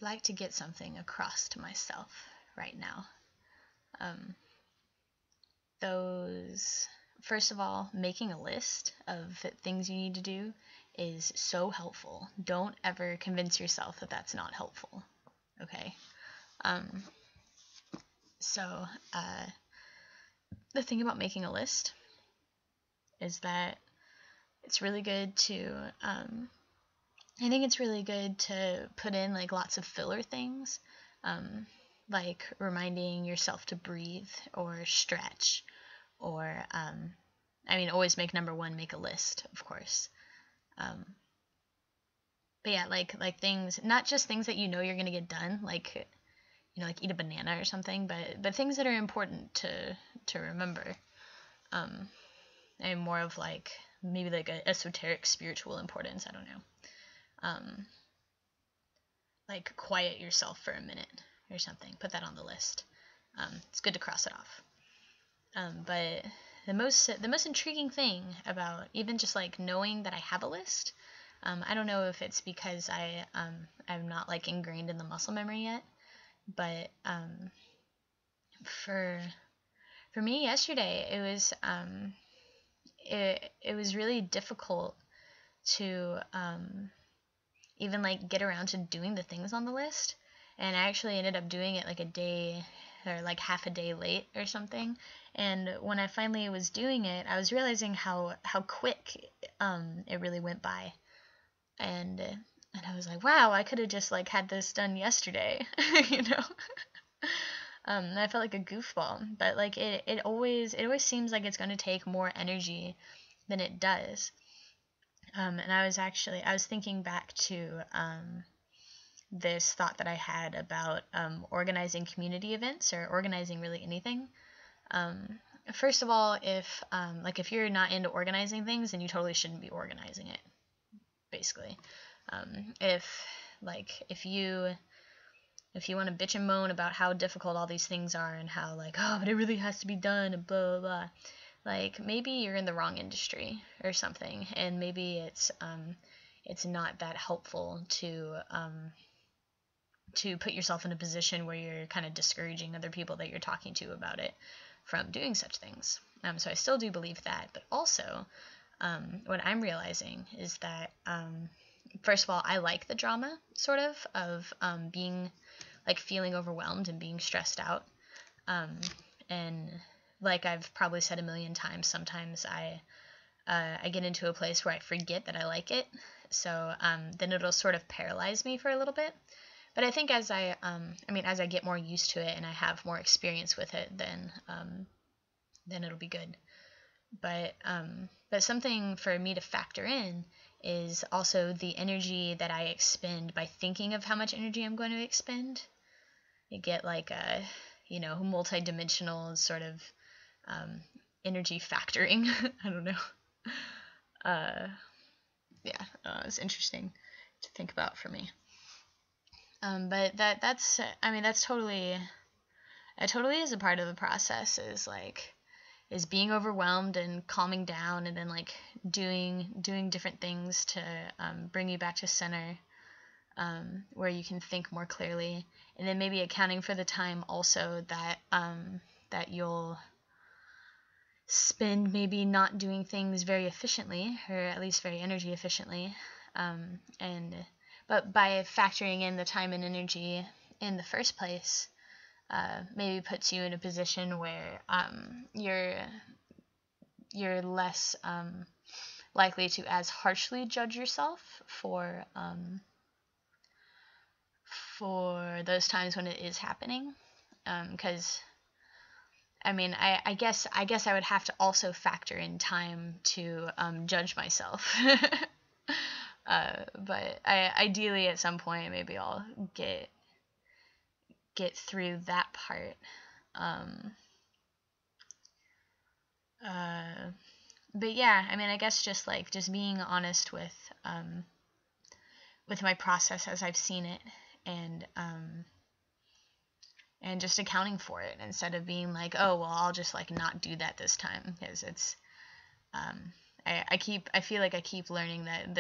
like to get something across to myself right now. Those, first of all, making a list of things you need to do is so helpful. Don't ever convince yourself that that's not helpful. Okay. So the thing about making a list is that it's really good to I think it's really good to put in like lots of filler things, like reminding yourself to breathe or stretch, or always make number one, make a list, of course. But yeah, like things, not just things that you know you're gonna get done, like like eat a banana or something, but things that are important to remember, and more of like maybe like a esoteric spiritual importance. I don't know. Like quiet yourself for a minute or something. Put that on the list. It's good to cross it off. But the most intriguing thing about even just like knowing that I have a list, I don't know if it's because I'm not like ingrained in the muscle memory yet, but for me yesterday it was really difficult to even like get around to doing the things on the list, and I actually ended up doing it like a day or like half a day late or something. And when I finally was doing it, I was realizing how quick it really went by, and I was like, wow, I could have just like had this done yesterday. And I felt like a goofball, but like it always seems like it's going to take more energy than it does. And I was thinking back to this thought that I had about organizing community events or organizing really anything. First of all, if you're not into organizing things, then you totally shouldn't be organizing it. Basically, if you want to bitch and moan about how difficult all these things are and how like, oh, but it really has to be done and blah blah blah, like maybe you're in the wrong industry or something, and maybe it's not that helpful to put yourself in a position where you're kind of discouraging other people that you're talking to about it from doing such things. So I still do believe that, but also what I'm realizing is that first of all, I like the drama sort of being like feeling overwhelmed and being stressed out, and like I've probably said a million times, sometimes I get into a place where I forget that I like it, so then it'll sort of paralyze me for a little bit. But I think as I get more used to it and I have more experience with it, then it'll be good. But something for me to factor in is also the energy that I expend by thinking of how much energy I'm going to expend. You get like a multi-dimensional sort of energy factoring. I don't know. It's interesting to think about for me. But that's totally, it totally is a part of the process, is being overwhelmed and calming down, and then like doing different things to bring you back to center, where you can think more clearly, and then maybe accounting for the time also that you'll spend maybe not doing things very efficiently, or at least very energy efficiently, but by factoring in the time and energy in the first place, maybe puts you in a position where you're less likely to as harshly judge yourself for those times when it is happening, because I guess I would have to also factor in time to judge myself. But ideally at some point maybe I'll get through that part. But yeah, I guess just being honest with my process as I've seen it, and just accounting for it instead of being like, oh well, I'll just like not do that this time, because it's I feel like I keep learning that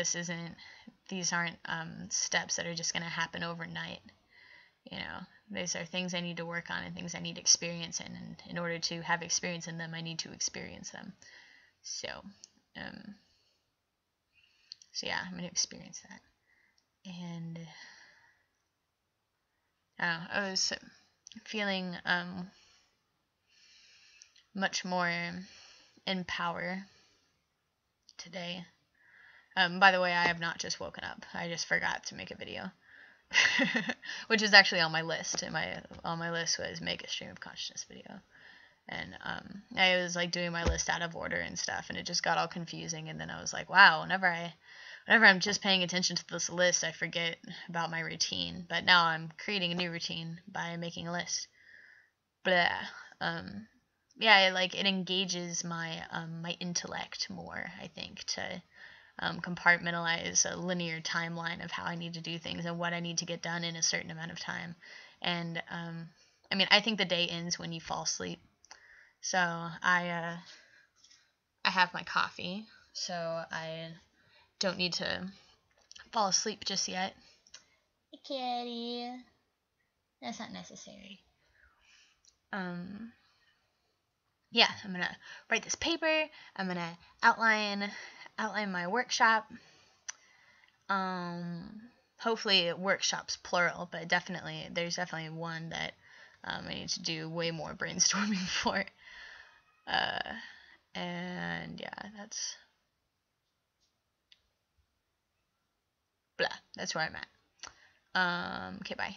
these aren't steps that are just going to happen overnight. you know, these are things I need to work on and things I need experience in, and in order to have experience in them, I need to experience them. So, um, so yeah, I'm gonna experience that. And I was feeling much more in power today. By the way, I have not just woken up. I just forgot to make a video, which is actually on my list. And on my list was make a stream of consciousness video. And I was like doing my list out of order and stuff, and it just got all confusing. And then I was like, wow, whenever I'm just paying attention to this list, I forget about my routine. But now I'm creating a new routine by making a list. Blah. Yeah, it engages my my intellect more, I think, to compartmentalize a linear timeline of how I need to do things and what I need to get done in a certain amount of time. And I mean, I think the day ends when you fall asleep. So I have my coffee, so I don't need to fall asleep just yet. Hey, kitty. That's not necessary. Yeah, I'm gonna write this paper. I'm gonna outline my workshop. Hopefully workshops plural, but there's definitely one that I need to do way more brainstorming for. And yeah, that's blah. That's where I'm at. Okay, bye.